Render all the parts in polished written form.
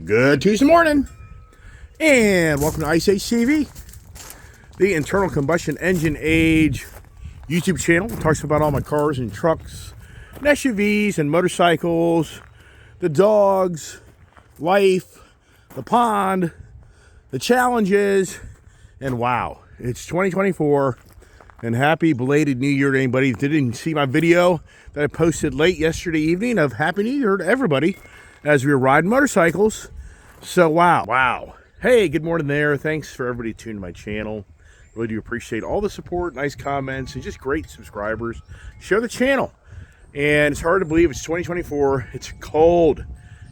Good Tuesday morning, and welcome to Ice Age TV, the internal combustion engine age YouTube channel. It talks about all my cars and trucks, and SUVs and motorcycles, the dogs, life, the pond, the challenges, and wow, it's 2024, and happy belated New Year to anybody that didn't see my video that I posted late yesterday evening of Happy New Year to everybody as we were riding motorcycles. So wow. Hey, good morning there. Thanks for everybody tuning to my channel. Really do appreciate all the support, nice comments, and just great subscribers. Share the channel. And it's hard to believe it's 2024. It's cold.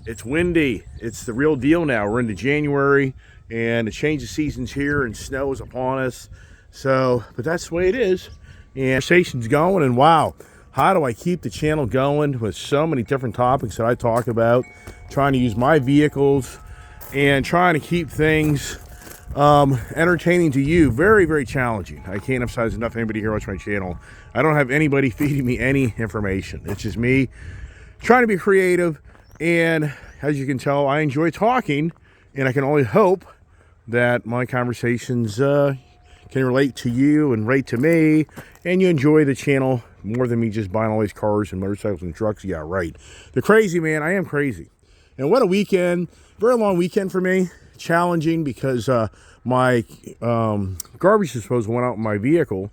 It's windy. It's the real deal now. We're into January, and the change of seasons here, and snow is upon us. So, but that's the way it is. And conversation's going, and wow, how do I keep the channel going with so many different topics that I talk about, trying to use my vehicles and trying to keep things entertaining to you. Very, very challenging. I can't emphasize enough. Anybody here watch my channel, I don't have anybody feeding me any information. It's just me trying to be creative, and as you can tell, I enjoy talking, and I can only hope that my conversations can relate to you and relate to me, and you enjoy the channel more than me just buying all these cars and motorcycles and trucks. Yeah, right. The crazy, man. I am crazy. And what a weekend. Very long weekend for me. Challenging because my garbage disposal went out in my vehicle.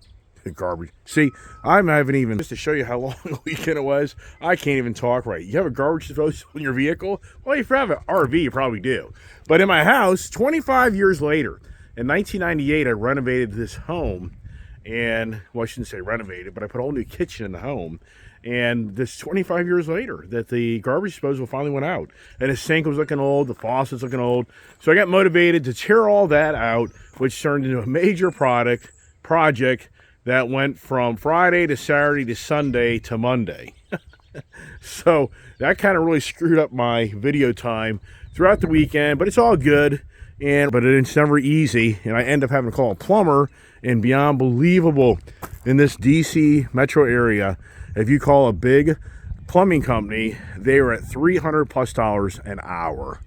Garbage. See, I haven't even, just to show you how long the weekend it was, I can't even talk right. You have a garbage disposal in your vehicle? Well, if you have an RV, you probably do. But in my house, 25 years later, in 1998, I renovated this home. And, well, I shouldn't say renovated, but I put a whole new kitchen in the home. And this 25 years later, that the garbage disposal finally went out. And the sink was looking old, the faucet's looking old. So I got motivated to tear all that out, which turned into a major project that went from Friday to Saturday to Sunday to Monday. So that kind of really screwed up my video time throughout the weekend, but it's all good. But it's never easy, and I end up having to call a plumber, and beyond believable in this DC metro area, if you call a big plumbing company, they are at $300+ an hour.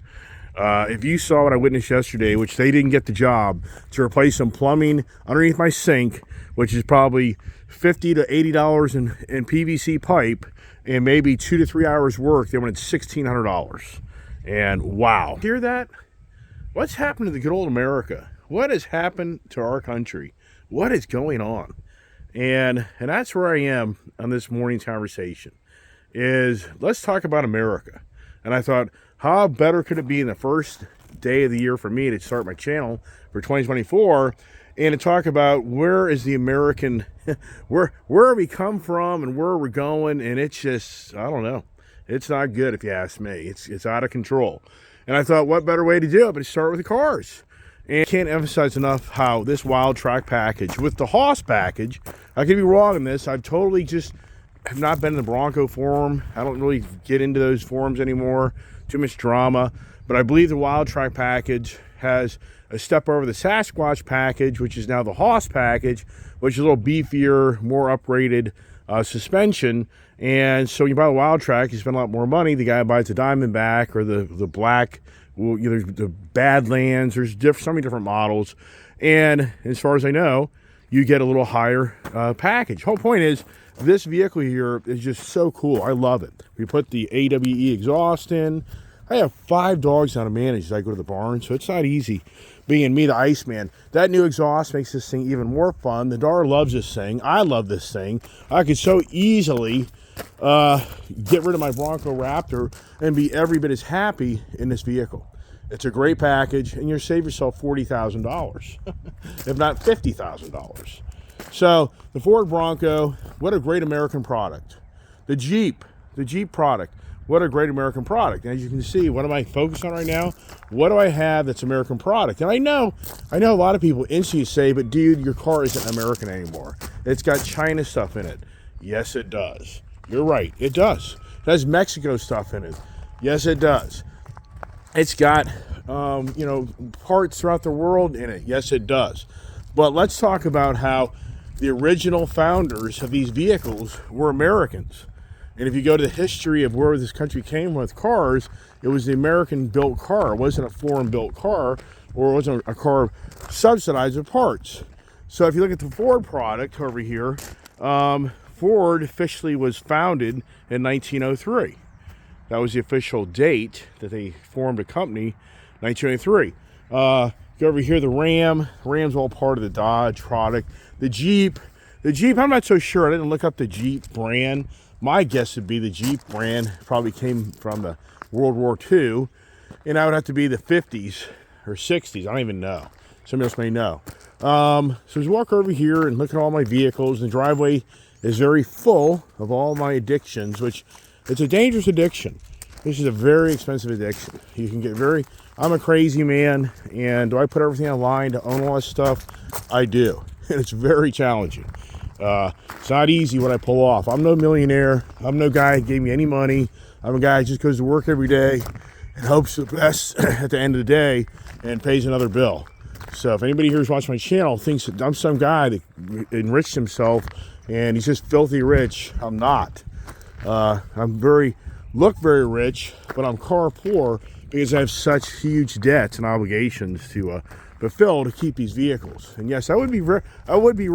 If you saw what I witnessed yesterday, which they didn't get the job to replace some plumbing underneath my sink, which is probably $50 to $80 in PVC pipe, and maybe 2 to 3 hours work, they wanted $1,600. And wow. Hear that? What's happened to the good old America? What has happened to our country? What is going on? And that's where I am on this morning's conversation, is let's talk about America. And I thought, how better could it be in the first day of the year for me to start my channel for 2024 and to talk about where is the American, where we come from and where we're going. And it's just, I don't know. It's not good if you ask me. It's out of control. And I thought, what better way to do it but to start with the cars? And I can't emphasize enough how this Wildtrak package with the Haas package, I could be wrong in this. I've totally just have not been in the Bronco forum. I don't really get into those forums anymore. Too much drama. But I believe the Wildtrak package has a step over the Sasquatch package, which is now the Haas package, which is a little beefier, more uprated suspension. And so you buy a Wildtrak, you spend a lot more money. The guy buys the Diamondback or the black, well, you know, the Badlands. There's so many different models. And as far as I know, you get a little higher package. Whole point is, this vehicle here is just so cool. I love it. We put the AWE exhaust in. I have 5 dogs now to manage as I go to the barn, so it's not easy being me, the Iceman. That new exhaust makes this thing even more fun. The Dar loves this thing. I love this thing. I could so easily get rid of my Bronco Raptor and be every bit as happy in this vehicle. It's a great package, and you'll save yourself $40,000, if not $50,000. So the Ford Bronco, what a great American product. The Jeep product, what a great American product. And as you can see, what am I focused on right now? What do I have that's American product? And I know a lot of people instantly say, but dude, your car isn't American anymore. It's got China stuff in it. Yes, it does. You're right, it does. It has Mexico stuff in it. Yes, it does. It's got, parts throughout the world in it. Yes, it does. But let's talk about how the original founders of these vehicles were Americans. And if you go to the history of where this country came with cars, it was the American-built car. It wasn't a foreign-built car, or it wasn't a car subsidized with parts. So if you look at the Ford product over here, Ford officially was founded in 1903. That was the official date that they formed a company, 1903. Go over here, the Ram. Ram's all part of the Dodge product. The Jeep, I'm not so sure. I didn't look up the Jeep brand. My guess would be the Jeep brand probably came from the World War II, and that would have to be the 50s or 60s. I don't even know. Somebody else may know. So just walk over here and look at all my vehicles. The driveway is very full of all my addictions, which it's a dangerous addiction. This is a very expensive addiction. You can get I'm a crazy man, and do I put everything online to own all this stuff? I do. And it's very challenging. It's not easy what I pull off. I'm no millionaire. I'm no guy that gave me any money. I'm a guy who just goes to work every day and hopes the best at the end of the day and pays another bill. So if anybody here who's watching my channel thinks that I'm some guy that enriched himself and he's just filthy rich, I'm not. Look very rich, but I'm car poor because I have such huge debts and obligations to fulfill to keep these vehicles. And yes, I would be rich. I would be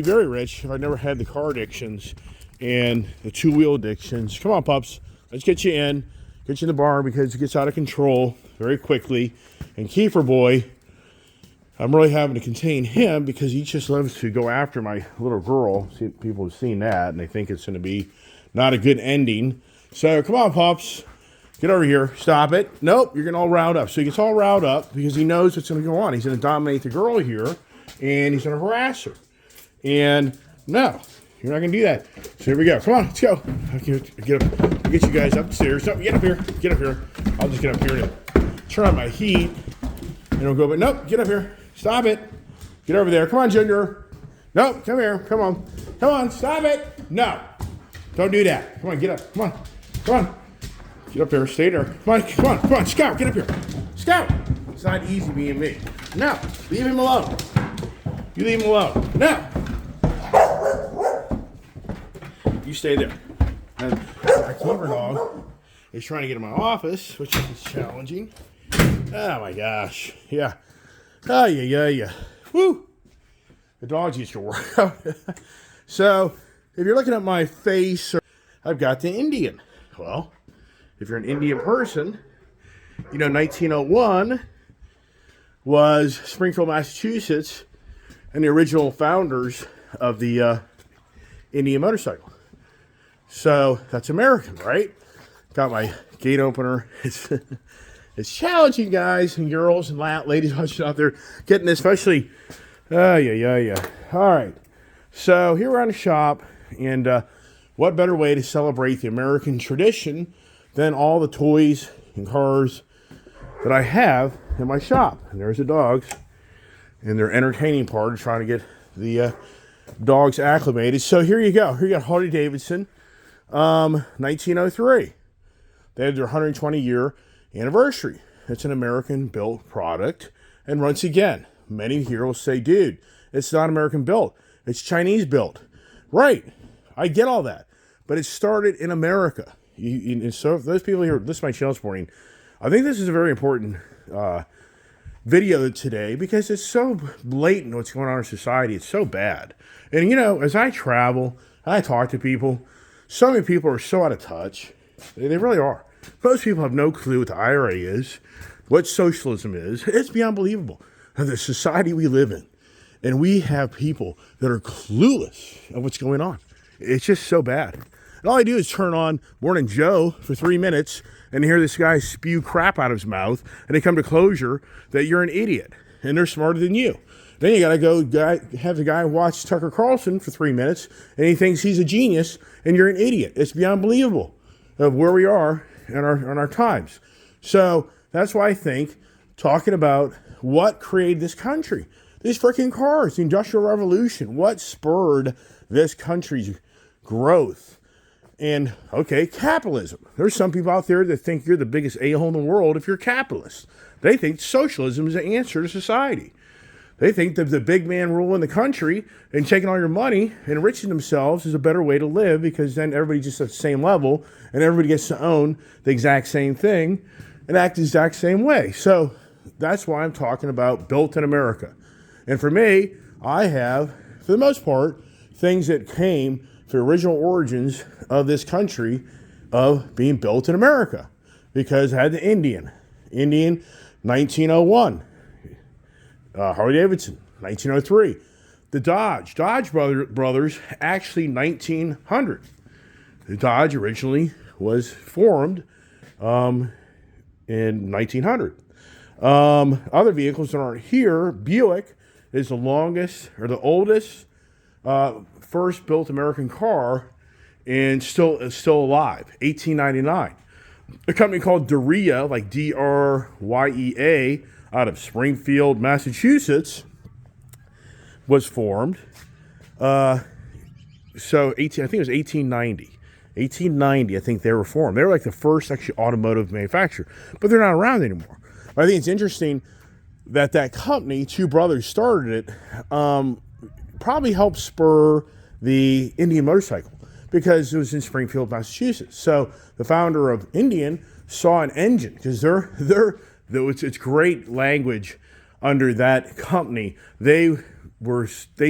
very rich if I never had the car addictions and the two-wheel addictions. Come on, pups. Let's get you in the barn because it gets out of control very quickly. And Kiefer boy, I'm really having to contain him because he just loves to go after my little girl. See, people have seen that, and they think it's going to be not a good ending. So come on, pups. Get over here. Stop it. Nope, you're getting all riled up. So he gets all riled up because he knows what's going to go on. He's going to dominate the girl here, and he's going to harass her. And no, you're not going to do that. So here we go. Come on, let's go. I'll get you guys upstairs. No, get up here. Get up here. I'll just get up here and turn on my heat. And it'll go, but nope, get up here. Stop it. Get over there. Come on, Junior. Nope, come here. Come on. Come on, stop it. No. Don't do that. Come on, get up. Come on. Come on. Get up here. Stay there. Come on, come on, come on. Scout, get up here. Scout. It's not easy being me. No, leave him alone. You leave him alone. No. You stay there. And my Kiefer dog is trying to get in my office, which is challenging. Oh my gosh. Yeah. Oh, yeah. Woo. The dogs used to work out. So, if you're looking at my face, I've got the Indian. Well, if you're an Indian person, you know 1901 was Springfield, Massachusetts, and the original founders of the Indian motorcycle. So, that's American, right? Got my gate opener. It's challenging, guys and girls and ladies watching out there getting this, especially. Yeah. All right. So here we're on the shop, and what better way to celebrate the American tradition than all the toys and cars that I have in my shop? And there's the dogs, and their entertaining part is trying to get the dogs acclimated. So here you go. Here you got Harley Davidson, 1903. They had their 120-year anniversary. It's an American-built product. And once again, many here will say, dude, it's not American-built. It's Chinese-built. Right. I get all that. But it started in America. So those people here, this is my channel this morning. I think this is a very important video today because it's so blatant what's going on in our society. It's so bad. And, you know, as I travel, I talk to people, so many people are so out of touch. They really are. Most people have no clue what the IRA is, what socialism is. It's beyond believable. The society we live in. And we have people that are clueless of what's going on. It's just so bad. And all I do is turn on Morning Joe for 3 minutes and hear this guy spew crap out of his mouth, and they come to closure that you're an idiot and they're smarter than you. Then you got to go have the guy watch Tucker Carlson for 3 minutes, and he thinks he's a genius, and you're an idiot. It's beyond believable of where we are in our times. So that's why I think talking about what created this country, these freaking cars, the Industrial Revolution, what spurred this country's growth. And, okay, capitalism. There's some people out there that think you're the biggest a-hole in the world if you're capitalist. They think socialism is the answer to society. They think that the big man ruling the country and taking all your money and enriching themselves is a better way to live, because then everybody just at the same level and everybody gets to own the exact same thing and act the exact same way. So that's why I'm talking about built in America. And for me, I have, for the most part, things that came from the original origins of this country of being built in America. Because I had the Indian 1901, Harley Davidson 1903, the Dodge Brothers actually 1900. The Dodge originally was formed in 1900. Other vehicles that aren't here, Buick is the longest or the oldest first built American car, and still alive, 1899. A company called Drya, like Drya, out of Springfield, Massachusetts, was formed. I think it was 1890. 1890, I think they were formed. They were like the first actually automotive manufacturer, but they're not around anymore. But I think it's interesting that company, two brothers started it, probably helped spur the Indian motorcycle, because it was in Springfield, Massachusetts. So the founder of Indian saw an engine, because it's great language under that company. They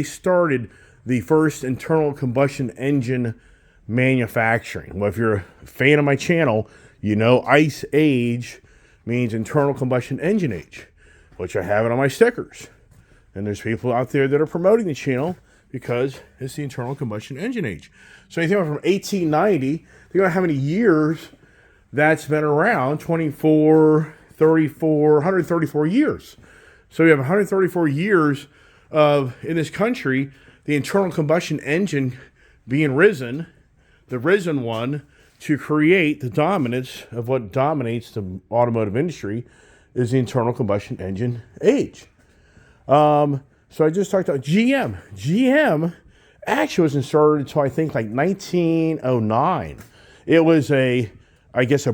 started the first internal combustion engine manufacturing. Well, if you're a fan of my channel, you know Ice Age means internal combustion engine age, which I have it on my stickers. And there's people out there that are promoting the channel because it's the internal combustion engine age. So you think from 1890, think about how many years that's been around, 24, 34, 134 years. So we have 134 years of, in this country, the internal combustion engine being risen, the risen one, to create the dominance of what dominates the automotive industry is the internal combustion engine age. So I just talked about GM. GM actually wasn't started until I think like 1909. It was a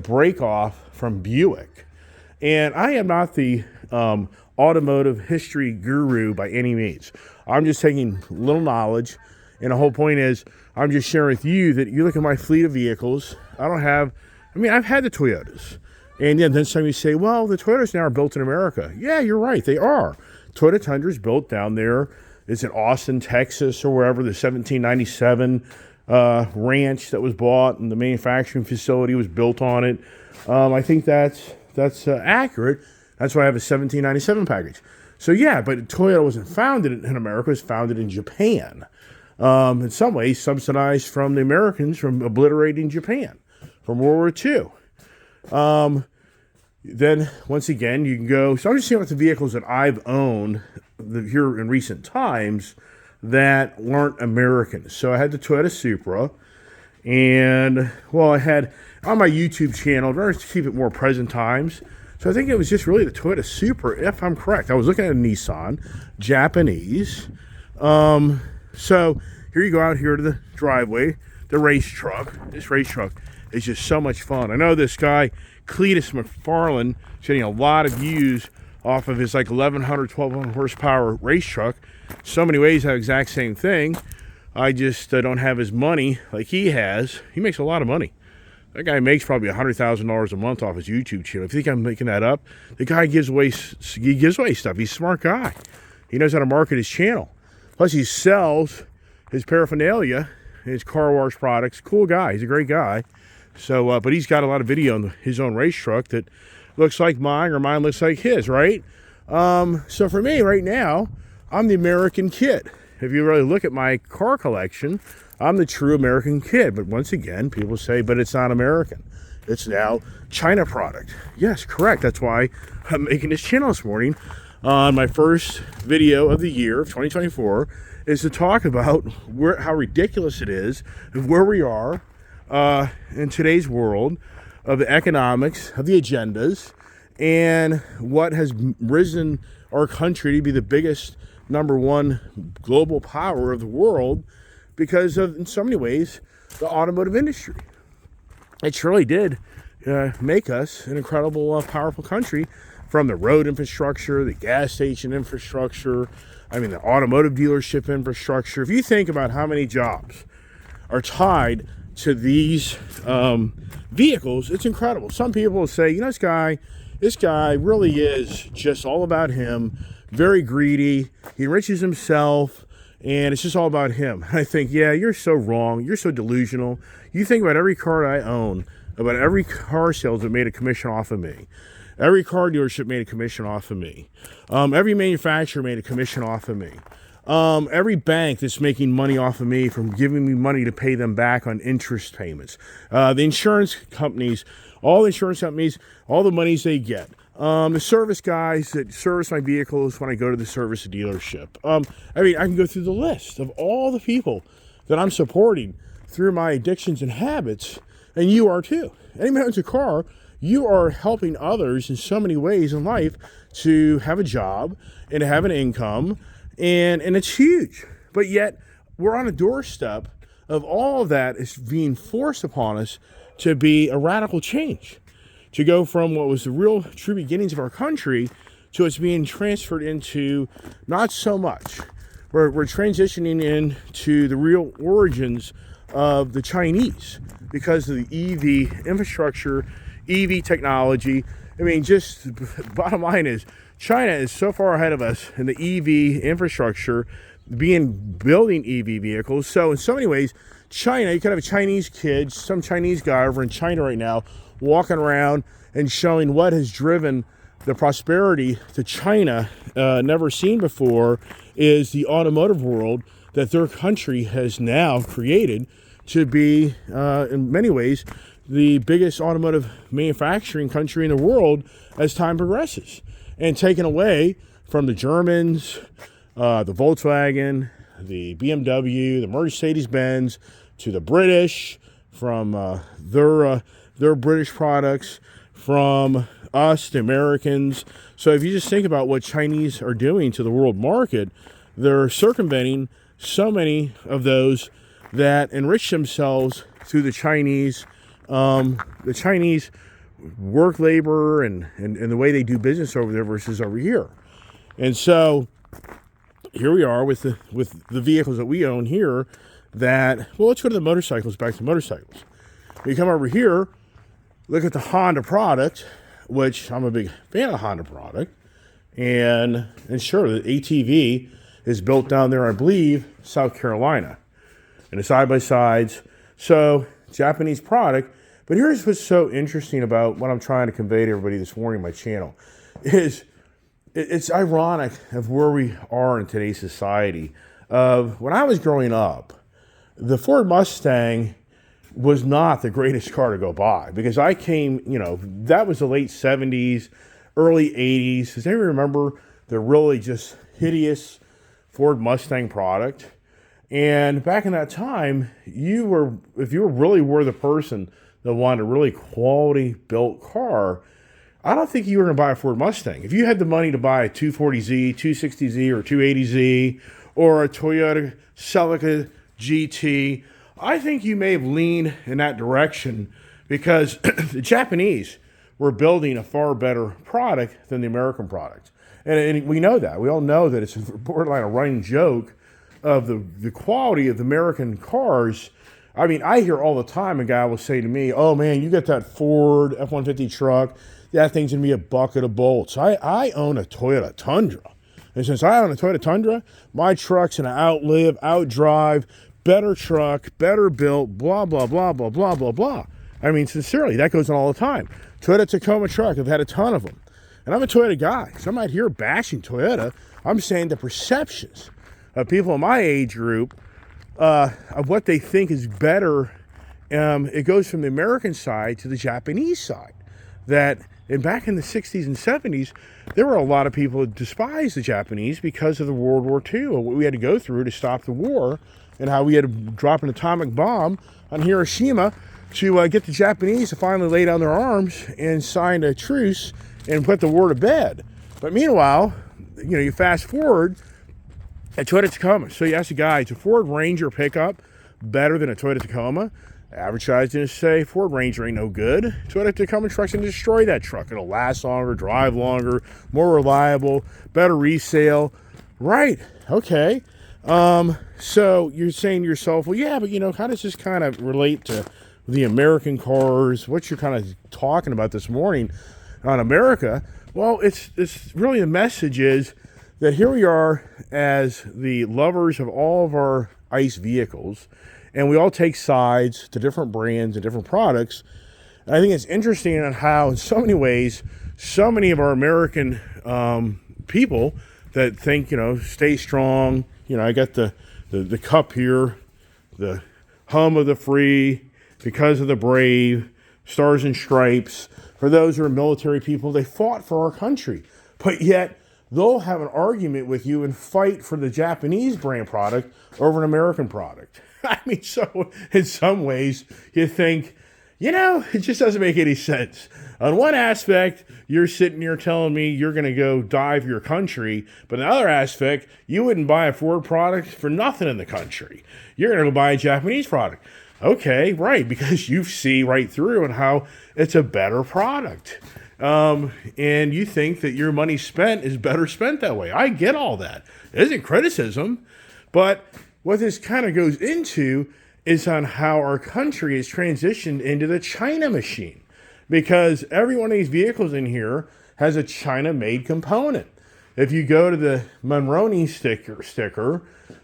break off from Buick. And I am not the automotive history guru by any means. I'm just taking little knowledge, and the whole point is I'm just sharing with you that you look at my fleet of vehicles. I've had the Toyotas. And then some of you say, well, the Toyotas now are built in America. Yeah, you're right, they are. Toyota Tundra is built down there. It's in Austin, Texas, or wherever. The 1797 ranch that was bought, and the manufacturing facility was built on it. I think that's accurate. That's why I have a 1797 package. So yeah, but Toyota wasn't founded in America. It was founded in Japan. In some ways, subsidized from the Americans from obliterating Japan from World War II. Then, once again, you can go... So I'm just seeing what the vehicles that I've owned here in recent times that weren't American. So I had the Toyota Supra. And, well, I had on my YouTube channel, in order to keep it more present times, so I think it was just really the Toyota Supra, if I'm correct. I was looking at a Nissan, Japanese. So here you go out here to the driveway, the race truck. This race truck is just so much fun. I know this guy, Cletus McFarland, is getting a lot of views off of his like 1,100, 1,200 horsepower race truck. So many ways I have the exact same thing. I just don't have his money like he has. He makes a lot of money. That guy makes probably $100,000 a month off his YouTube channel. If you think I'm making that up, the guy gives away stuff. He's a smart guy. He knows how to market his channel. Plus, he sells his paraphernalia, his car wash products. Cool guy. He's a great guy. So, but he's got a lot of video on his own race truck that looks like mine, or mine looks like his, right? So for me right now, I'm the American kid. If you really look at my car collection, I'm the true American kid. But once again, people say, but it's not American. It's now China product. Yes, correct. That's why I'm making this channel this morning. My first video of the year of 2024 is to talk about how ridiculous it is of where we are in today's world, of the economics, of the agendas, and what has risen our country to be the biggest #1 global power of the world because of, in so many ways, the automotive industry. It surely did make us an incredible, powerful country from the road infrastructure, the gas station infrastructure, I mean, the automotive dealership infrastructure. If you think about how many jobs are tied to these vehicles, it's incredible. Some people will say, you know, this guy really is just all about him, very greedy, he enriches himself, and it's just all about him. I think, yeah, you're so wrong, you're so delusional. You think about every car I own, about every car salesman made a commission off of me. Every car dealership made a commission off of me. Every manufacturer made a commission off of me. Every bank that's making money off of me from giving me money to pay them back on interest payments. The insurance companies, all the monies they get. The service guys that service my vehicles when I go to the service dealership. I mean, I can go through the list of all the people that I'm supporting through my addictions and habits, and you are too. Anyone who owns a car, you are helping others in so many ways in life to have a job and to have an income, and it's huge. But yet, we're on a doorstep of all of that is being forced upon us to be a radical change, to go from what was the real true beginnings of our country to it's being transferred into not so much. We're transitioning into the real origins of the Chinese because of the EV infrastructure, EV technology. I mean, just bottom line is China is so far ahead of us in the EV infrastructure, building EV vehicles. So in so many ways, China, you could have a Chinese kid, some Chinese guy over in China right now, walking around and showing what has driven the prosperity to China, never seen before, is the automotive world that their country has now created to be, in many ways, the biggest automotive manufacturing country in the world as time progresses, and taken away from the Germans, the Volkswagen, the BMW, the Mercedes-Benz, to the British, from their British products, from us, the Americans. So if you just think about what Chinese are doing to the world market, they're circumventing so many of those that enrich themselves through the Chinese work labor and the way they do business over there versus over here. And so here we are with the vehicles that we own here that, well, let's go to the motorcycles, back to motorcycles. We come over here, look at the Honda product, which I'm a big fan of the Honda product. And sure, the ATV is built down there, I believe, South Carolina. And the side-by-sides. So, Japanese product. But here's what's so interesting about what I'm trying to convey to everybody this morning on my channel is it's ironic of where we are in today's society. When I was growing up, the Ford Mustang was not the greatest car to go buy because I came, that was the late 70s, early 80s. Does anyone remember the really just hideous Ford Mustang product? And back in that time, if you really were the person that wanted a really quality built car, I don't think you were going to buy a Ford Mustang. If you had the money to buy a 240Z, 260Z, or 280Z, or a Toyota Celica GT, I think you may have leaned in that direction because the Japanese were building a far better product than the American product. And we know that. We all know that it's borderline a running joke of the quality of the American cars. I mean, I hear all the time a guy will say to me, oh man, you got that Ford F-150 truck, that thing's going to be a bucket of bolts. I own a Toyota Tundra. And since I own a Toyota Tundra, my truck's going to outdrive, better truck, better built, blah, blah, blah, blah, blah, blah, blah. I mean, sincerely, that goes on all the time. Toyota Tacoma truck, I've had a ton of them. And I'm a Toyota guy, so I'm not here bashing Toyota. I'm saying the perceptions of people in my age group of what they think is better, it goes from the American side to the Japanese side. And back in the 60s and 70s, there were a lot of people who despised the Japanese because of the World War II and what we had to go through to stop the war and how we had to drop an atomic bomb on Hiroshima to get the Japanese to finally lay down their arms and sign a truce and put the war to bed. But meanwhile, you fast forward a Toyota Tacoma. So you ask a guy, is a Ford Ranger pickup better than a Toyota Tacoma? advertising to say Ford Ranger ain't no good, so I'd have to come in trucks and destroy that truck. It'll last longer, drive longer, more reliable, better resale. Right, okay. So you're saying to yourself, well, yeah, but how does this kind of relate to the American cars? What you're kind of talking about this morning on America? Well, it's really the message is that here we are as the lovers of all of our ICE vehicles, and we all take sides to different brands and different products. And I think it's interesting on how, in so many ways, so many of our American people that think, stay strong. I got the cup here, the hum of the free, because of the brave, stars and stripes. For those who are military people, they fought for our country. But yet, they'll have an argument with you and fight for the Japanese brand product over an American product. I mean, so in some ways, you think, it just doesn't make any sense. On one aspect, you're sitting here telling me you're going to go die for your country, but in the other aspect, you wouldn't buy a Ford product for nothing in the country. You're going to go buy a Japanese product. Okay, right, because you see right through and how it's a better product. And you think that your money spent is better spent that way. I get all that. It isn't criticism, but what this kind of goes into is on how our country has transitioned into the China machine, because every one of these vehicles in here has a China-made component. If you go to the Monroney sticker,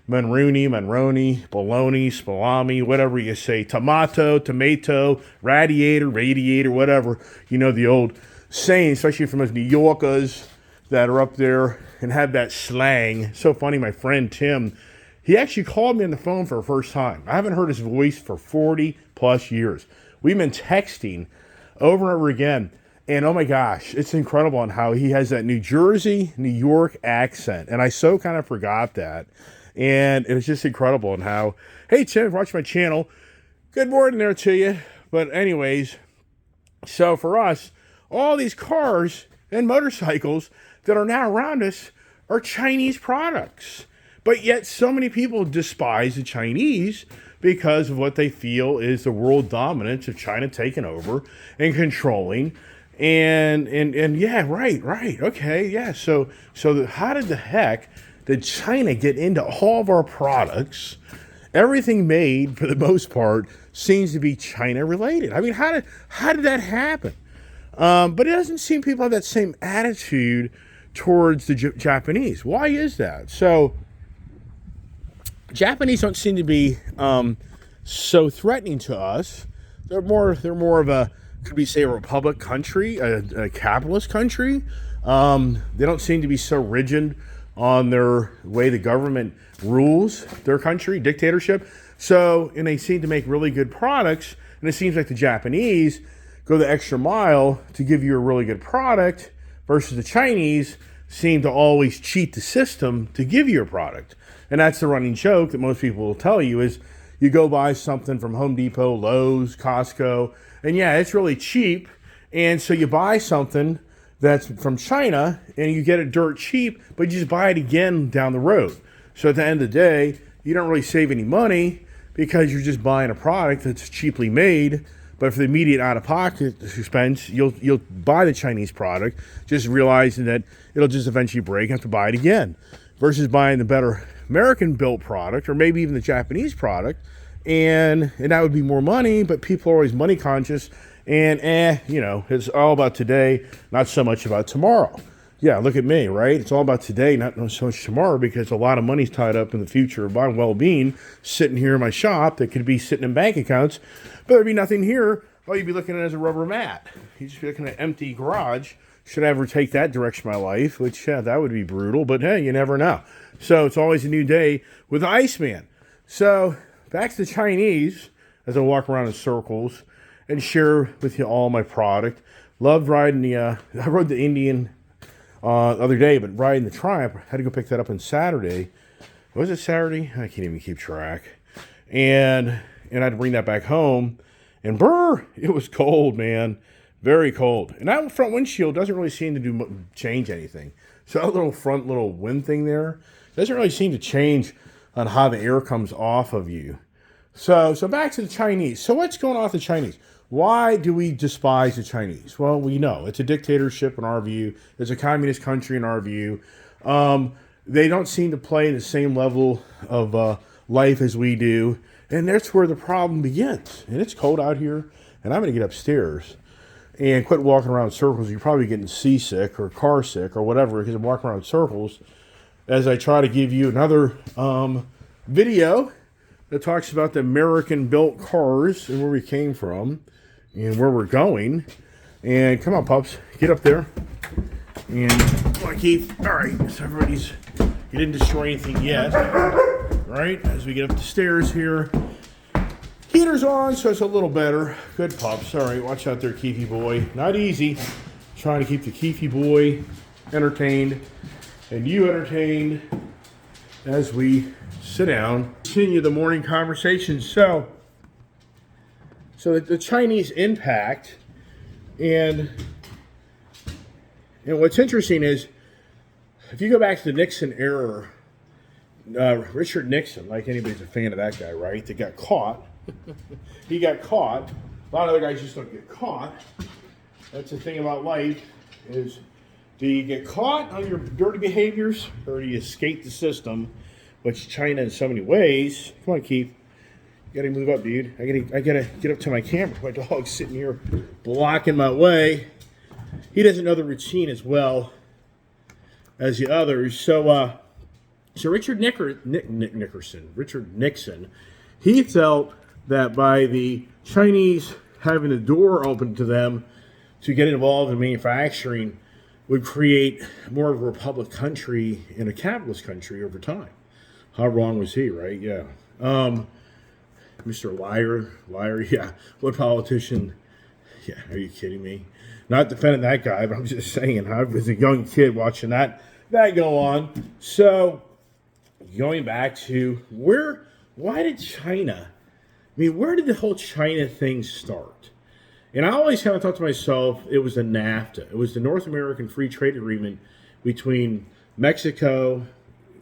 Monroney, bologna, spalami, whatever you say, tomato, radiator, whatever, the old saying, especially from those New Yorkers that are up there and have that slang. So funny, my friend Tim, he actually called me on the phone for the first time. I haven't heard his voice for 40 plus years. We've been texting over and over again. And oh my gosh, it's incredible on how he has that New Jersey, New York accent. And I so kind of forgot that. And it was just incredible on how, hey Tim, watch my channel. Good morning there to you. But anyways, so for us, all these cars and motorcycles that are now around us are Chinese products. But yet so many people despise the Chinese because of what they feel is the world dominance of China taking over and controlling. And yeah, right. Okay, yeah. So how did the heck did China get into all of our products? Everything made, for the most part, seems to be China related. I mean, how did that happen? But it doesn't seem people have that same attitude towards the Japanese. Why is that? So Japanese don't seem to be so threatening to us. They're more of a, could we say, a republic country, a capitalist country. They don't seem to be so rigid on their way the government rules their country, dictatorship. So, and they seem to make really good products. And it seems like the Japanese go the extra mile to give you a really good product, versus the Chinese seem to always cheat the system to give you a product. And that's the running joke that most people will tell you is you go buy something from Home Depot, Lowe's, Costco, and yeah, it's really cheap. And so you buy something that's from China and you get it dirt cheap, but you just buy it again down the road. So at the end of the day, you don't really save any money because you're just buying a product that's cheaply made. But for the immediate out-of-pocket expense, you'll buy the Chinese product, just realizing that it'll just eventually break and have to buy it again, versus buying the better American-built product or maybe even the Japanese product, and that would be more money. But people are always money conscious, and it's all about today, not so much about tomorrow. Yeah, look at me, right? It's all about today, not so much tomorrow, because a lot of money's tied up in the future of my well-being sitting here in my shop that could be sitting in bank accounts, but there'd be nothing here. All you'd be looking at is a rubber mat. You'd just be looking at an empty garage. Should I ever take that direction in my life, which, yeah, that would be brutal, but hey, you never know. So it's always a new day with the Iceman. So back to the Chinese, as I walk around in circles and share with you all my product. Loved riding I rode the Indian the other day, but riding the Triumph, I had to go pick that up on Saturday. Was it Saturday? I can't even keep track. And I had to bring that back home. And it was cold, man. Very cold. And that front windshield doesn't really seem to change anything. So that little front wind thing there doesn't really seem to change on how the air comes off of you. So back to the Chinese. So what's going on with the Chinese? Why do we despise the Chinese? Well, we know it's a dictatorship in our view. It's a communist country in our view. They don't seem to play the same level of life as we do, and that's where the problem begins. And it's cold out here, and I'm going to get upstairs and quit walking around in circles. You're probably getting seasick or car sick or whatever because I'm walking around in circles as I try to give you another video that talks about the American-built cars and where we came from and where we're going. And come on, pups, get up there. And come on, Keith. All right, so everybody's, you didn't destroy anything yet. Right, as we get up the stairs here. Heater's on, so it's a little better. Good pups. All right, watch out there, Keefy boy. Not easy. Trying to keep the Keefy boy entertained and you entertained as we sit down. Continue the morning conversation. So the Chinese impact, and what's interesting is if you go back to the Nixon era, Richard Nixon, like anybody's a fan of that guy, right? That got caught. He got caught. A lot of other guys just don't get caught. That's the thing about life is, do you get caught on your dirty behaviors or do you escape the system, which China in so many ways. Come on, Keith. You gotta move up, dude. I gotta get up to my camera. My dog's sitting here blocking my way. He doesn't know the routine as well as the others. So Richard Nixon, he felt that by the Chinese having the door open to them to get involved in manufacturing would create more of a republic country and a capitalist country over time. How wrong was he, right? Yeah. Mr. Liar, yeah. What politician? Yeah, are you kidding me? Not defending that guy, but I'm just saying, I was a young kid watching that go on. So, going back to why did China, where did the whole China thing start? And I always kind of thought to myself, it was the NAFTA. It was the North American Free Trade Agreement between Mexico,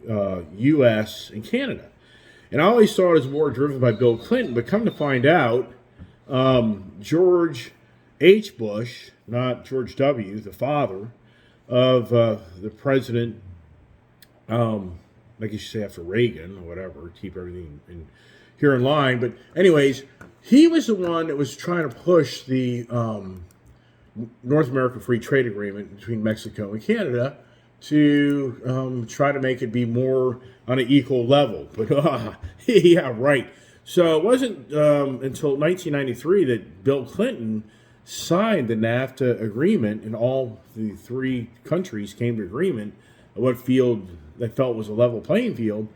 U.S., and Canada. And I always thought it was more driven by Bill Clinton, but come to find out, George H. Bush, not George W., the father of the president, like you should say after Reagan or whatever, keep everything here in line. But anyways, he was the one that was trying to push the North American Free Trade Agreement between Mexico and Canada to try to make it be more on an equal level. But yeah, right. So it wasn't until 1993 that Bill Clinton signed the NAFTA agreement, and all the three countries came to agreement on what field they felt was a level playing field.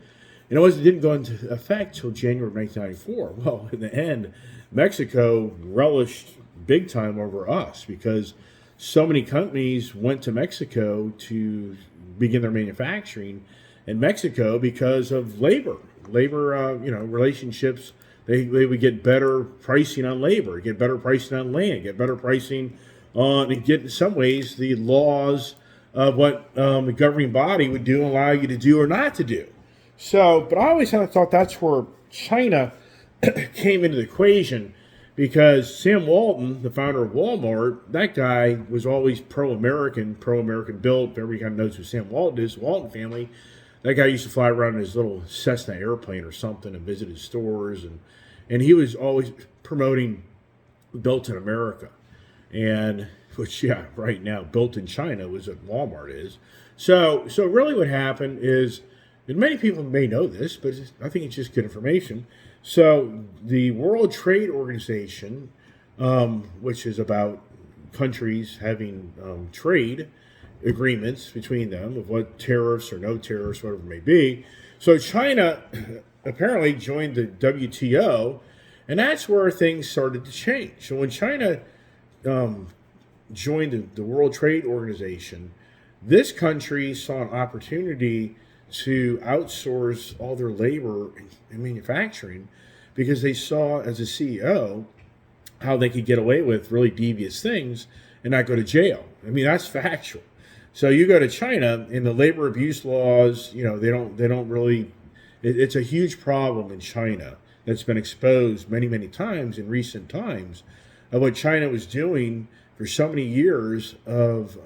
And it didn't go into effect till January of 1994. Well, in the end, Mexico relished big time over us because so many companies went to Mexico to begin their manufacturing in Mexico because of labor relationships. They would get better pricing on labor, get better pricing on land, get better pricing on, and get in some ways the laws of what the governing body would do and allow you to do or not to do. So, but I always kind of thought that's where China came into the equation, because Sam Walton, the founder of Walmart, that guy was always pro-American built. Everybody kind of knows who Sam Walton is, the Walton family. That guy used to fly around in his little Cessna airplane or something and visit his stores, and he was always promoting built in America. And which, yeah, right now, built in China was what Walmart is. So really what happened is, and many people may know this, but I think it's just good information. So the World Trade Organization, which is about countries having trade agreements between them of what tariffs or no tariffs, whatever it may be. So China apparently joined the WTO, and that's where things started to change. So when China joined the World Trade Organization, this country saw an opportunity to outsource all their labor in manufacturing, because they saw as a CEO how they could get away with really devious things and not go to jail. That's factual. So you go to China and the labor abuse laws, they don't really, it's a huge problem in China. that's been exposed many, many times in recent times of what China was doing for so many years of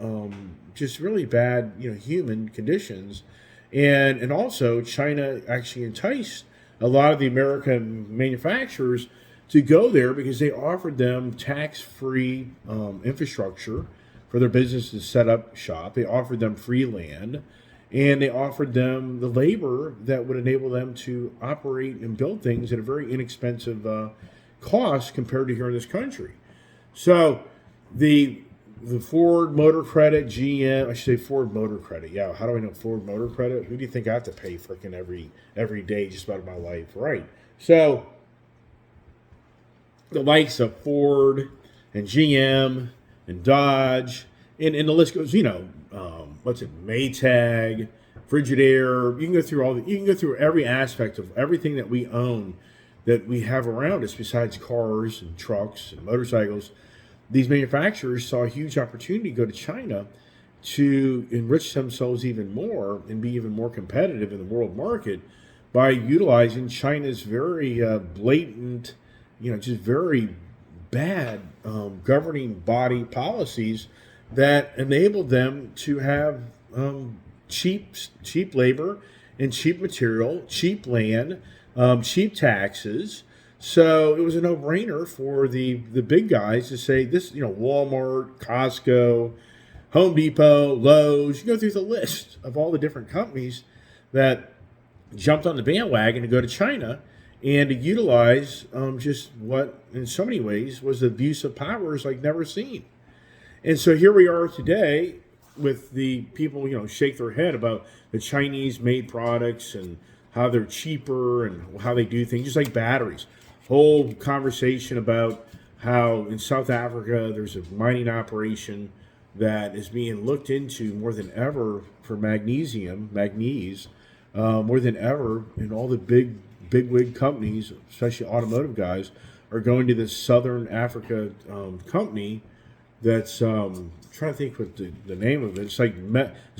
just really bad, human conditions, and also China actually enticed a lot of the American manufacturers to go there because they offered them tax-free infrastructure for their business to set up shop. They offered them free land, and they offered them the labor that would enable them to operate and build things at a very inexpensive cost compared to here in this country. So the Ford Motor Credit, GM, I should say Ford Motor Credit. Yeah, how do I know Ford Motor Credit? Who do you think I have to pay freaking every day just about my life, right? So the likes of Ford and GM and Dodge, and the list goes. Maytag, Frigidaire. You can go through every aspect of everything that we own, that we have around us, besides cars and trucks and motorcycles. These manufacturers saw a huge opportunity to go to China to enrich themselves even more and be even more competitive in the world market by utilizing China's very blatant, just very bad governing body policies that enabled them to have cheap labor and cheap material, cheap land, cheap taxes. So it was a no-brainer for the big guys to say this, Walmart, Costco, Home Depot, Lowe's. You go through the list of all the different companies that jumped on the bandwagon to go to China and to utilize just what, in so many ways, was the abuse of powers like never seen. And so here we are today with the people, shake their head about the Chinese-made products and how they're cheaper and how they do things, just like batteries. Whole conversation about how in South Africa there's a mining operation that is being looked into more than ever for manganese, more than ever, and all the bigwig companies, especially automotive guys, are going to this Southern Africa company that's trying to think what the name of it. It's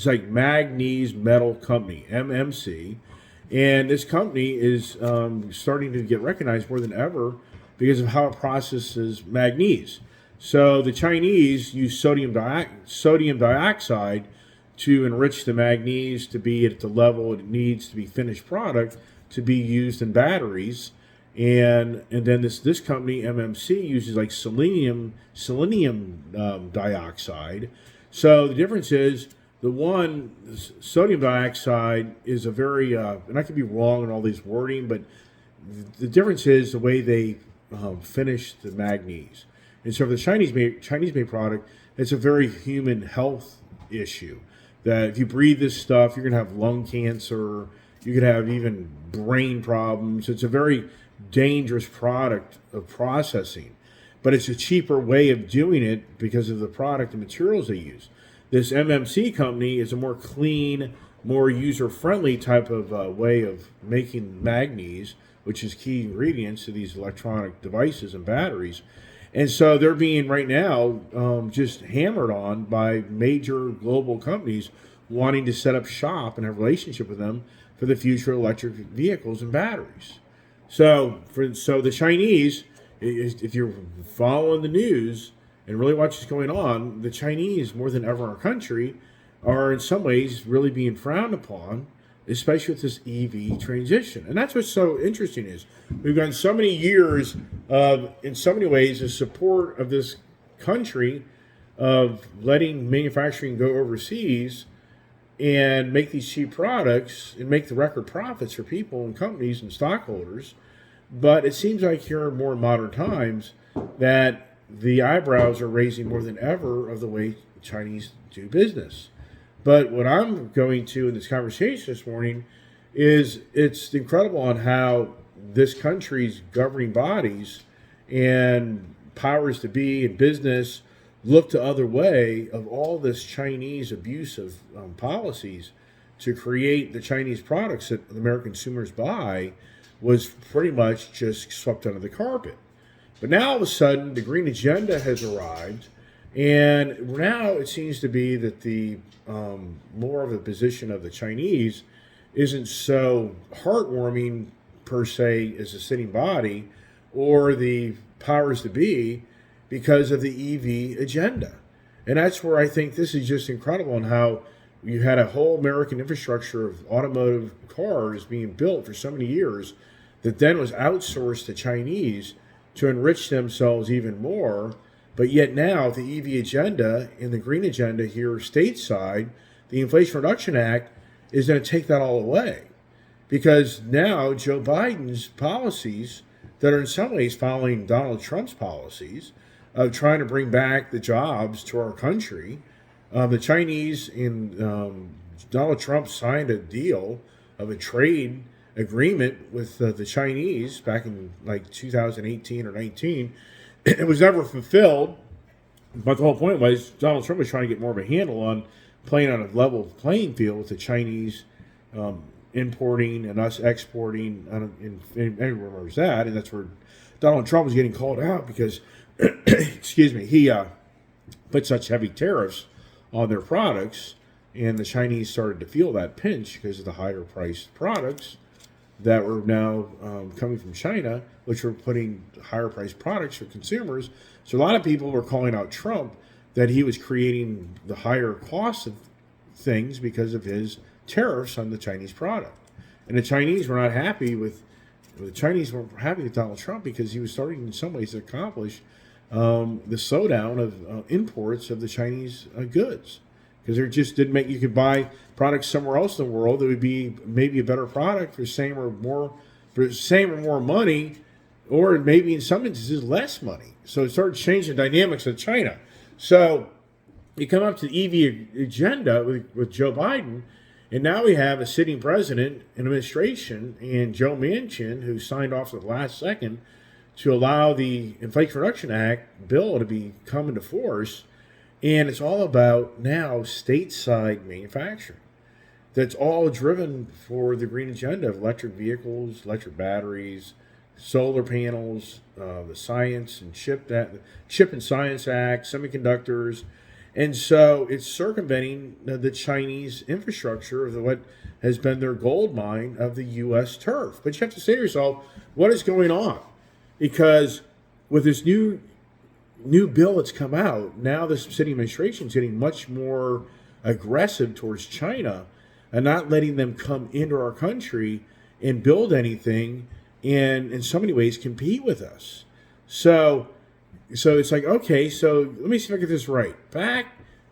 like Manganese Metal Company, MMC. And this company is starting to get recognized more than ever because of how it processes manganese. So the Chinese use sodium dioxide to enrich the manganese to be at the level it needs to be finished product to be used in batteries. And then this company MMC uses like selenium dioxide. So the difference is, the one, sodium dioxide, is a very, and I could be wrong in all these wording, but the difference is the way they finish the manganese. And so for the Chinese-made product, it's a very human health issue. That if you breathe this stuff, you're going to have lung cancer, you could have even brain problems. It's a very dangerous product of processing, but it's a cheaper way of doing it because of the product and materials they use. This MMC company is a more clean, more user-friendly type of way of making manganese, which is key ingredients to these electronic devices and batteries. And so they're being right now just hammered on by major global companies wanting to set up shop and have a relationship with them for the future electric vehicles and batteries. So the Chinese, if you're following the news and really watch what's going on, the Chinese, more than ever in our country, are in some ways really being frowned upon, especially with this EV transition. And that's what's so interesting is we've gone so many years of, in so many ways, the support of this country of letting manufacturing go overseas and make these cheap products and make the record profits for people and companies and stockholders. But it seems like here in more modern times that the eyebrows are raising more than ever of the way Chinese do business. But what I'm going to in this conversation this morning is it's incredible on how this country's governing bodies and powers to be in business look the other way of all this Chinese abusive policies to create the Chinese products that American consumers buy was pretty much just swept under the carpet. But now all of a sudden, the green agenda has arrived, and now it seems to be that the more of the position of the Chinese isn't so heartwarming per se, as a sitting body or the powers to be because of the EV agenda. And that's where I think this is just incredible in how you had a whole American infrastructure of automotive cars being built for so many years that then was outsourced to Chinese to enrich themselves even more. But yet now the EV agenda and the green agenda here stateside, the Inflation Reduction Act, is going to take that all away. Because now Joe Biden's policies that are in some ways following Donald Trump's policies of trying to bring back the jobs to our country, the Chinese and Donald Trump signed a deal of a trade agreement with the Chinese back in like 2018 or 19. It was never fulfilled, but the whole point was Donald Trump was trying to get more of a handle on playing on a level playing field with the Chinese importing and us exporting, and everyone remembers that, and that's where Donald Trump was getting called out because, excuse me, he put such heavy tariffs on their products, and the Chinese started to feel that pinch because of the higher priced products that were now coming from China, which were putting higher priced products for consumers. So a lot of people were calling out Trump that he was creating the higher cost of things because of his tariffs on the Chinese product. And the Chinese were not happy with Donald Trump because he was starting in some ways to accomplish the slowdown of imports of the Chinese goods. Because they just didn't make, you could buy products somewhere else in the world that would be maybe a better product for same or more money, or maybe in some instances less money. So it started changing the dynamics of China. So you come up to the EV agenda with Joe Biden, and now we have a sitting president and administration and Joe Manchin, who signed off at the last second to allow the Inflation Reduction Act bill to come into force. And it's all about now stateside manufacturing. That's all driven for the green agenda of electric vehicles, electric batteries, solar panels, the science and Chip and Science Act, semiconductors. And so it's circumventing the Chinese infrastructure of what has been their gold mine of the U.S. turf. But you have to say to yourself, what is going on? Because with this new bill that's come out, now this city administration is getting much more aggressive towards China and not letting them come into our country and build anything and in so many ways compete with us. So it's like, okay, so let me see if I get this right. Back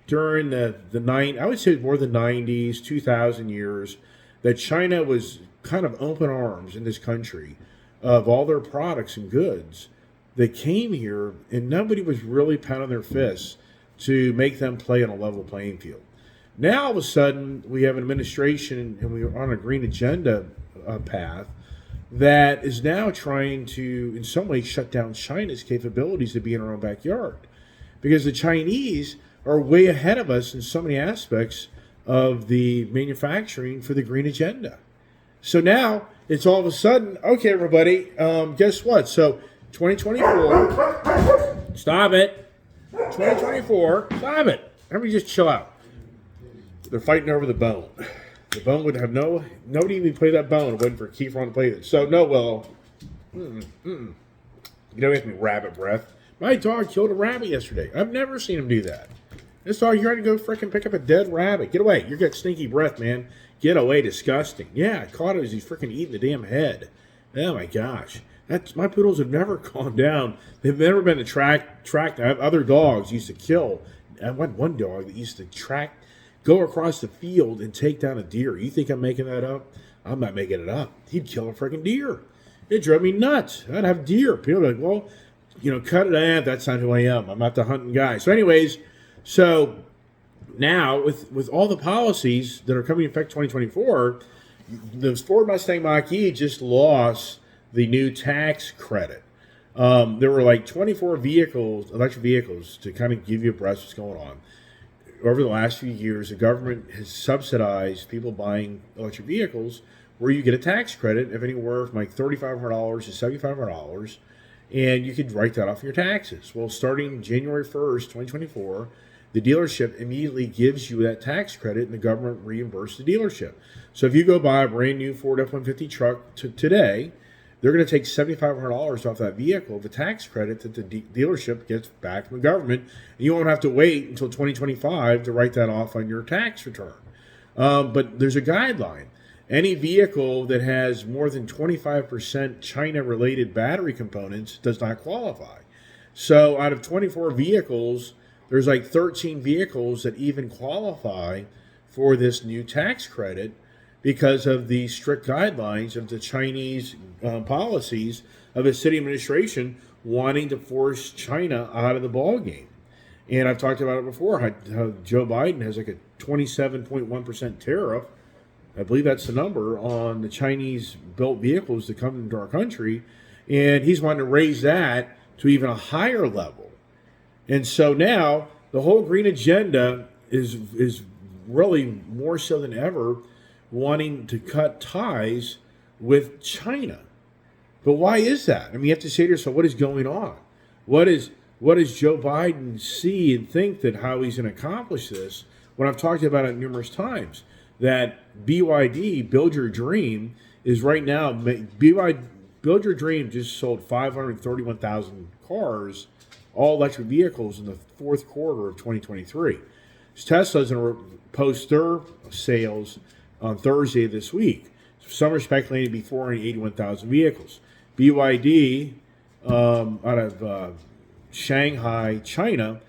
during I would say more the 90s, 2000 years, that China was kind of open arms in this country of all their products and goods. They came here and nobody was really pounding their fists to make them play on a level playing field. Now all of a sudden we have an administration and we're on a green agenda path that is now trying to, in some ways, shut down China's capabilities to be in our own backyard. Because the Chinese are way ahead of us in so many aspects of the manufacturing for the green agenda. So now it's all of a sudden, okay, everybody, guess what? So 2024, stop it. 2024, stop it. Everybody just chill out. They're fighting over the bone. The bone would have nobody even play that bone waiting for Kiefer to play it. So no, well, you don't give me rabbit breath. My dog killed a rabbit yesterday. I've never seen him do that. This dog, you're ready to go freaking pick up a dead rabbit. Get away. You got stinky breath, man. Get away, disgusting. Yeah, I caught it as he's freaking eating the damn head. Oh my gosh. My poodles have never calmed down. They've never been tracked. I have other dogs used to kill. I had one dog that used to go across the field and take down a deer. You think I'm making that up? I'm not making it up. He'd kill a freaking deer. It drove me nuts. I'd have deer. People are like, well, cut it out. That's not who I am. I'm not the hunting guy. So anyways, now with all the policies that are coming in effect 2024, the Ford Mustang Mach-E just lost the new tax credit. There were like 24 electric vehicles, to kind of give you a breath what's going on. Over the last few years, the government has subsidized people buying electric vehicles where you get a tax credit of anywhere from like $3,500 to $7,500, and you could write that off your taxes. Well, starting January 1st, 2024, the dealership immediately gives you that tax credit, and the government reimburses the dealership. So if you go buy a brand new Ford F-150 truck today, they're going to take $7,500 off that vehicle of a tax credit that the dealership gets back from the government. And you won't have to wait until 2025 to write that off on your tax return. But there's a guideline. Any vehicle that has more than 25% China-related battery components does not qualify. So out of 24 vehicles, there's like 13 vehicles that even qualify for this new tax credit because of the strict guidelines of the Chinese policies of the city administration wanting to force China out of the ballgame. And I've talked about it before, how Joe Biden has like a 27.1% tariff. I believe that's the number on the Chinese-built vehicles that come into our country. And he's wanting to raise that to even a higher level. And so now the whole green agenda is really more so than ever wanting to cut ties with China. But why is that? I mean, you have to say to yourself, what is going on? What does Joe Biden see and think that how he's going to accomplish this? When I've talked about it numerous times, that BYD, Build Your Dream, is right now, BYD, Build Your Dream just sold 531,000 cars, all electric vehicles, in the fourth quarter of 2023. Tesla's going to post their sales on Thursday of this week. Some are speculating to be 481,000 vehicles. BYD, out of Shanghai, China,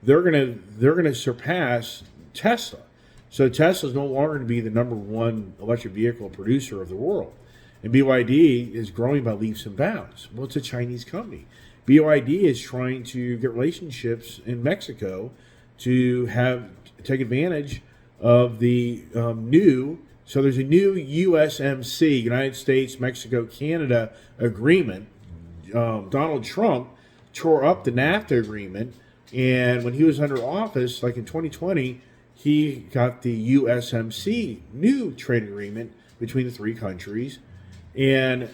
they're gonna surpass Tesla. So Tesla is no longer going to be the number one electric vehicle producer of the world, and BYD is growing by leaps and bounds. Well, it's a Chinese company. BYD is trying to get relationships in Mexico to take advantage of the so there's a new USMC, United States, Mexico, Canada agreement. Donald Trump tore up the NAFTA agreement, and when he was under office, like in 2020, he got the USMC, new trade agreement between the three countries, and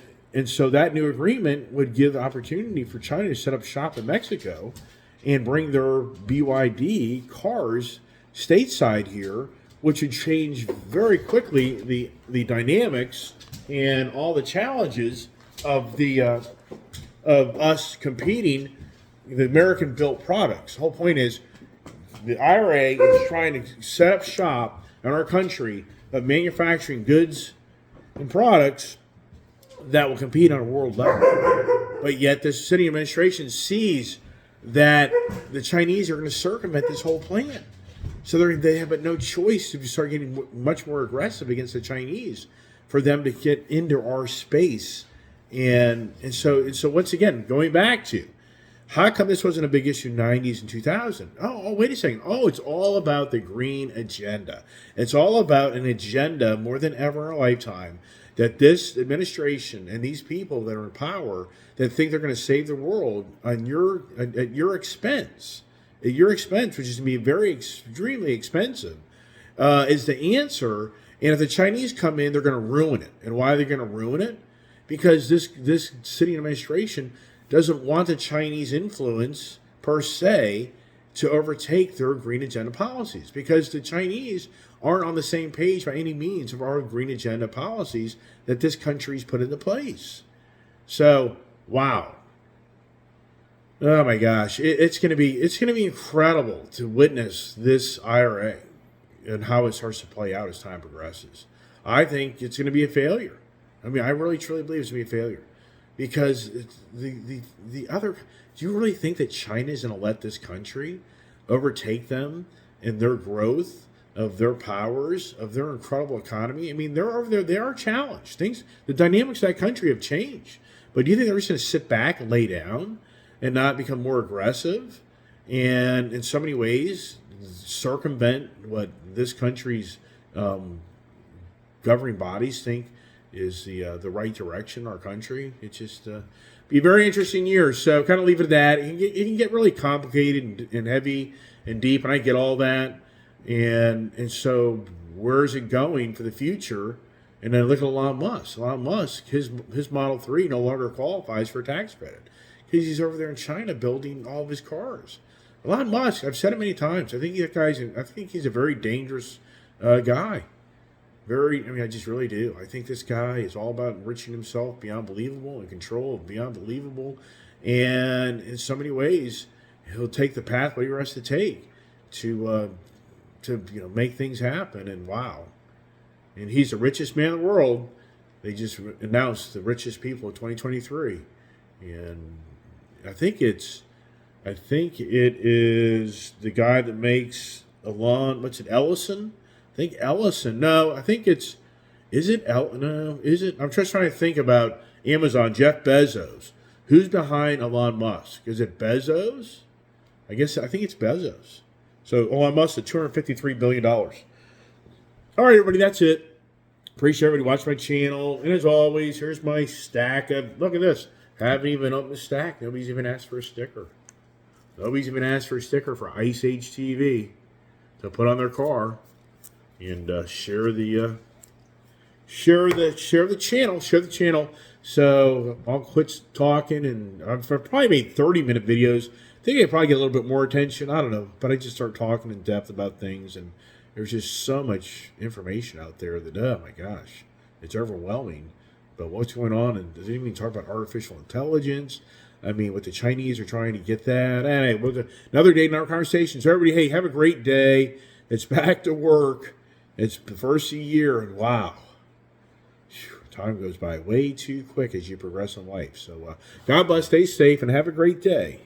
so that new agreement would give the opportunity for China to set up shop in Mexico and bring their BYD cars stateside here, which would change very quickly the dynamics and all the challenges of of us competing the American-built products. The whole point is the IRA is trying to set up shop in our country of manufacturing goods and products that will compete on a world level. But yet the city administration sees that the Chinese are going to circumvent this whole plan. So they have no choice to start getting much more aggressive against the Chinese for them to get into our space. And so once again, going back to, how come this wasn't a big issue in the 90s and 2000? Oh, wait a second. Oh, it's all about the green agenda. It's all about an agenda more than ever in our lifetime that this administration and these people that are in power that think they're going to save the world at your expense, which is going to be very extremely expensive, is the answer. And if the Chinese come in, they're going to ruin it. And why are they going to ruin it? Because this city administration doesn't want the Chinese influence per se to overtake their green agenda policies, because the Chinese aren't on the same page by any means of our green agenda policies that this country's put into place. So, wow. Oh my gosh, it's going to be incredible to witness this IRA and how it starts to play out as time progresses. I think it's going to be a failure. I mean, I really truly believe it's going to be a failure, because the other. Do you really think that China is going to let this country overtake them in their growth of their powers, of their incredible economy? I mean, they're over there. They are challenged. The dynamics of that country have changed. But do you think they're just going to sit back and lay down and not become more aggressive, and in so many ways circumvent what this country's governing bodies think is the right direction in our country? It's just be a very interesting year. So kind of leave it at that. It can get really complicated and heavy and deep, and I get all that. And so where is it going for the future? And then look at Elon Musk. Elon Musk, his Model 3 no longer qualifies for a tax credit because he's over there in China building all of his cars. Elon Musk, I've said it many times, I think he's a very dangerous guy. I just really do. I think this guy is all about enriching himself beyond believable and control of beyond believable. And in so many ways, he'll take the pathway he has to take to make things happen. And wow, and he's the richest man in the world. They just announced the richest people of 2023, and I think it is the guy that makes Elon. What's it, Ellison? I think Ellison. No, I think it's. Is it No, is it? I'm just trying to think about Amazon. Jeff Bezos. Who's behind Elon Musk? Is it Bezos? I think it's Bezos. So Elon Musk at $253 billion. All right, everybody, that's it. Appreciate everybody watching my channel. And as always, here's my stack of, look at this. Haven't even opened the stack. Nobody's even asked for a sticker. Nobody's even asked for a sticker for Ice Age TV to put on their car. And share the channel. So I'll quit talking, and I've probably made 30-minute videos. I think I probably get a little bit more attention. I don't know, but I just start talking in depth about things, and there's just so much information out there that, oh my gosh, it's overwhelming. But what's going on? And does it even talk about artificial intelligence? I mean, what the Chinese are trying to get that. Anyway, another day in our conversation. So everybody, hey, have a great day. It's back to work. It's the first of the year, and wow. Time goes by way too quick as you progress in life. So God bless, stay safe, and have a great day.